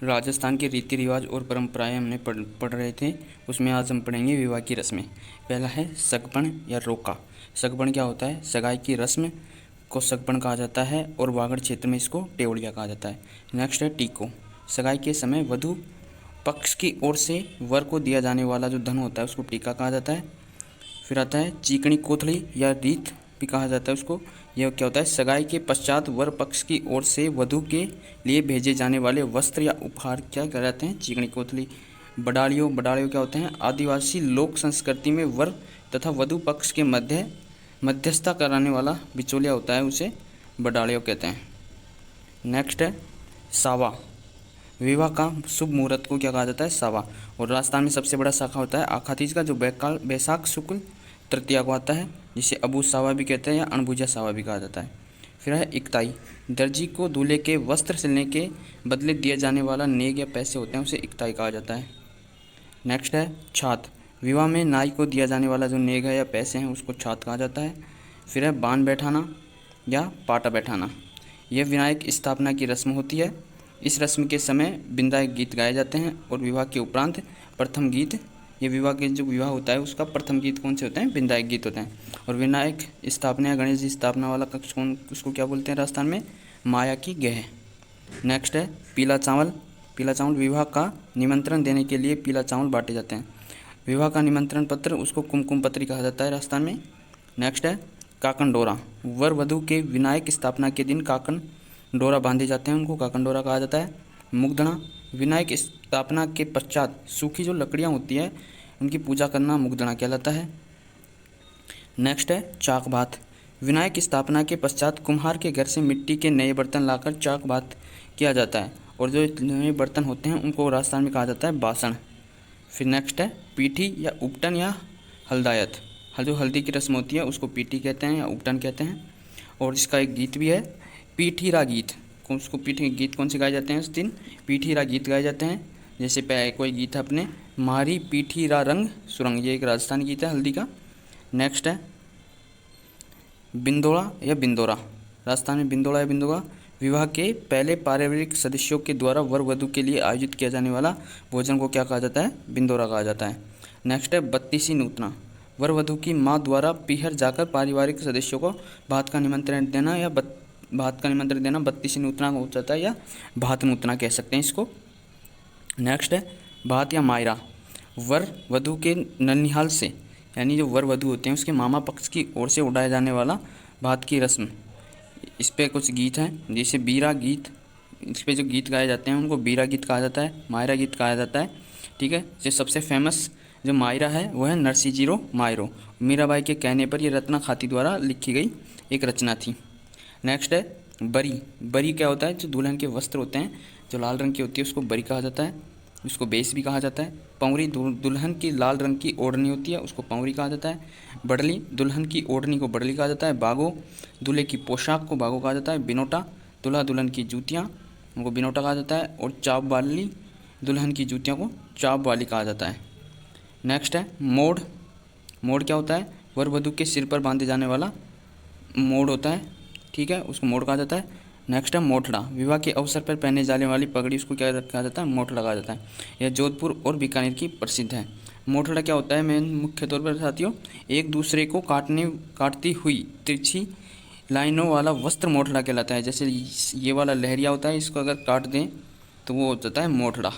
राजस्थान के रीति रिवाज और परंपराएं हमने पढ़ रहे थे। उसमें आज हम पढ़ेंगे विवाह की रस्में। पहला है सगपन या रोका। सगपन क्या होता है? सगाई की रस्म को सगपन कहा जाता है और वागड़ क्षेत्र में इसको टेवड़िया कहा जाता है। नेक्स्ट है टीको। सगाई के समय वधु पक्ष की ओर से वर को दिया जाने वाला जो धन होता है उसको टीका कहा जाता है। फिर आता है चीकणी कोथली या रीत भी कहा जाता है उसको। यह क्या होता है? सगाई के पश्चात वर पक्ष की ओर से वधु के लिए भेजे जाने वाले वस्त्र या उपहार क्या कहलाते हैं? चीकणी कोथली। बडालियों क्या होते हैं? आदिवासी लोक संस्कृति में वर तथा वधु पक्ष के मध्यस्थता कराने वाला बिचौलिया होता है, उसे बडालियों कहते हैं। नेक्स्ट है सावा। विवाह का शुभ मुहूर्त को क्या कहा जाता है? सावा। और राजस्थान में सबसे बड़ा शाखा होता है आखातीज का, जो बैसाख शुक्ल तृतीया को आता है, जिसे अबूझ सावा भी कहते हैं या अणबुझा सावा भी कहा जाता है। फिर है इकताई। दर्जी को दूल्हे के वस्त्र सिलने के बदले दिए जाने वाला नेग या पैसे होते हैं, उसे इकताई कहा जाता है। नेक्स्ट है छात। विवाह में नाई को दिया जाने वाला जो नेग है या पैसे हैं उसको छात कहा जाता है। फिर है बान बैठाना या पाटा बैठाना। यह विनायक स्थापना की रस्म होती है। इस रस्म के समय विदाई गीत गाए जाते हैं और विवाह के उपरांत प्रथम गीत, ये विवाह होता है उसका प्रथम गीत कौन से होते हैं? विनायक गीत होते हैं। और विनायक स्थापना या गणेश जी स्थापना वाला कक्ष कौन, उसको क्या बोलते हैं राजस्थान में? माया की गह। नेक्स्ट है पीला चावल। पीला चावल विवाह का निमंत्रण देने के लिए पीला चावल बांटे जाते हैं। विवाह का निमंत्रण पत्र उसको कुमकुम पत्री कहा जाता है राजस्थान में। नेक्स्ट है काकन डोरा। वर वधु के विनायक स्थापना के दिन काकन डोरा बांधे जाते हैं, उनको काकन डोरा कहा जाता है। मुग्धना। विनायक स्थापना के पश्चात सूखी जो लकड़ियाँ होती है उनकी पूजा करना मुग्धना कहलाता है। नेक्स्ट है चाक भात। विनायक स्थापना के पश्चात कुम्हार के घर से मिट्टी के नए बर्तन लाकर चाक भात किया जाता है और जो नए बर्तन होते हैं उनको राजस्थान में कहा जाता है बासन। फिर नेक्स्ट है पीठी या उपटन या हल्दायत। जो हल्दी की रस्म होती है उसको पीठी कहते हैं या उपटन कहते हैं। और इसका एक गीत भी है पीठीरा गीत। उसको पीठी गीत कौन से गाए जाते हैं उस दिन? पीठीरा गीत गाए जाते हैं। जैसे कोई गीत है अपने मारी पीठीरा रंग सुरंग, ये एक राजस्थानी गीत है हल्दी का। नेक्स्ट है बिंदोड़ा या बिंदोरा। राजस्थान में बिंदोड़ा या बिंदोरा विवाह के पहले पारिवारिक सदस्यों के द्वारा वर वधु के लिए आयोजित किया जाने वाला भोजन को क्या कहा जाता है? बिंदोरा कहा जाता है। नेक्स्ट है बत्तीसी नूतना। वर वधु की माँ द्वारा पीहर जाकर पारिवारिक सदस्यों को भात का निमंत्रण देना या भात का निमंत्रण देना बत्तीसी नूतना हो जाता है या भात नूतना कह सकते हैं इसको। नेक्स्ट है भात या मायरा। वर वधु के ननिहाल से, यानी जो वर वधु होते हैं उसके मामा पक्ष की ओर से उड़ाया जाने वाला भात की रस्म। इस पे कुछ गीत हैं जैसे बीरा गीत। इस पे जो गीत गाए जाते हैं उनको बीरा गीत कहा जाता है, मायरा गीत कहा जाता है। ठीक है, जो सबसे फेमस जो मायरा है वो है नरसी जीरो मायरो। मीराबाई के कहने पर यह रत्ना खाती द्वारा लिखी गई एक रचना थी। नेक्स्ट है बरी। बरी क्या होता है? जो दुल्हन के वस्त्र होते हैं जो लाल रंग की होती है उसको बरी कहा जाता है, उसको बेस भी कहा जाता है। पौंगरी दुल्हन की लाल रंग की ओढ़नी होती है उसको पौंगरी कहा जाता है। बडली दुल्हन की ओढ़नी को बडली कहा जाता है। बागो दूल्हे की पोशाक को बागो कहा जाता है। बिनोटा दूल्हा दुल्हन की जूतियाँ उनको बिनोटा कहा जाता है। और चाप वाली दुल्हन की जूतियों को चाप वाली कहा जाता है। नेक्स्ट है मोड़। मोड़ क्या होता है? वर वधु के सिर पर बांधे जाने वाला मोड़ होता है, ठीक है, उसको मोड़ कहा जाता है। नेक्स्ट है मोठड़ा। विवाह के अवसर पर पहने जाने वाली पगड़ी उसको क्या कहा जाता है? मोठड़ा कहा जाता है। यह जोधपुर और बीकानेर की प्रसिद्ध है। मोठड़ा क्या होता है? मैं मुख्य तौर पर साथियों एक दूसरे को काटती हुई तिरछी लाइनों वाला वस्त्र मोठड़ा कहलाता है। जैसे ये वाला लहरिया होता है, इसको अगर काट दें तो वो हो जाता है मोठड़ा।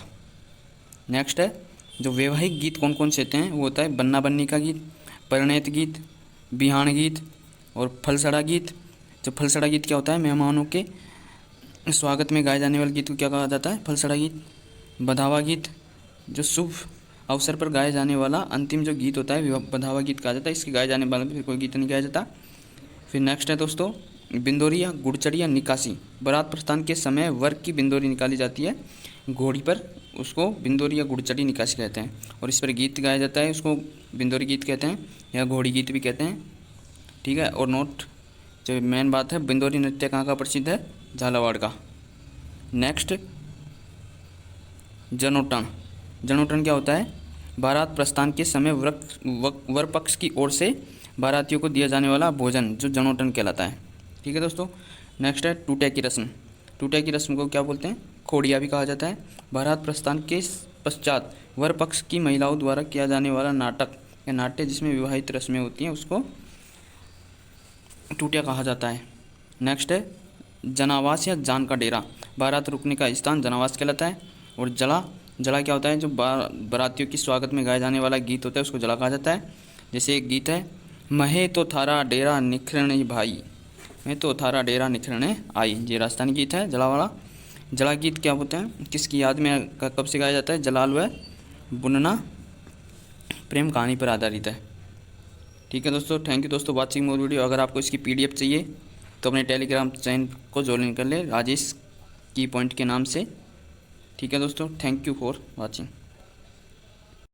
नेक्स्ट है जो वैवाहिक गीत कौन कौन से होते हैं? वो होता है बन्ना बन्नी का गीत, परिणय गीत, बिहान गीत और फलसड़ा गीत। जो फलसड़ा गीत क्या होता है? मेहमानों के स्वागत में गाए जाने वाले गीत को क्या कहा जाता है? फलसड़ा गीत। बधावा गीत जो शुभ अवसर पर गाए जाने वाला अंतिम जो गीत होता है बधावा गीत कहा जाता है। इसके गाए जाने वाले फिर कोई गीत नहीं गाया जाता। फिर नेक्स्ट है दोस्तों बिंदोरी या गुड़चड़ी या निकासी। बारात प्रस्थान के समय वर की बिंदोरी निकाली जाती है घोड़ी पर, उसको बिंदोरी या गुड़चड़ी निकासी कहते हैं। और इस पर गीत गाया जाता है, उसको बिंदोरी गीत कहते हैं या घोड़ी गीत भी कहते हैं, ठीक है। और नोट जो मेन बात है, बिंदोरी नृत्य कहाँ का प्रसिद्ध है? झालावाड़ का। नेक्स्ट जनोटन। जनोटन क्या होता है? बारात प्रस्थान के समय वर पक्ष की ओर से बारातियों को दिया जाने वाला भोजन जो जनोटन कहलाता है, ठीक है दोस्तों। नेक्स्ट है टूटे की रस्म। टूटे की रस्म को क्या बोलते हैं? खोड़िया भी कहा जाता है। बारात प्रस्थान के पश्चात वर पक्ष की महिलाओं द्वारा किया जाने वाला नाटक या नाट्य जिसमें विवाहित रस्में होती हैं उसको टूटिया कहा जाता है। नेक्स्ट है जनावास या जान का डेरा। बारात रुकने का स्थान जनावास कहलाता है। और जला, जला क्या होता है, जो बारातियों की स्वागत में गाया जाने वाला गीत होता है उसको जला कहा जाता है। जैसे एक गीत है, महे तो थारा डेरा निखरने भाई, मैं तो थारा डेरा निखरने आई, ये राजस्थानी गीत है जला वाला। जला गीत क्या होता है, किसकी याद में कब से गाया जाता है, जलाल व बुनना प्रेम कहानी पर आधारित है। ठीक है दोस्तों, थैंक यू दोस्तों वाचिंग मोर वीडियो। अगर आपको इसकी PDF चाहिए तो अपने टेलीग्राम चैनल को ज्वाइन कर ले राजेश की पॉइंट के नाम से। ठीक है दोस्तों, थैंक यू फॉर वाचिंग।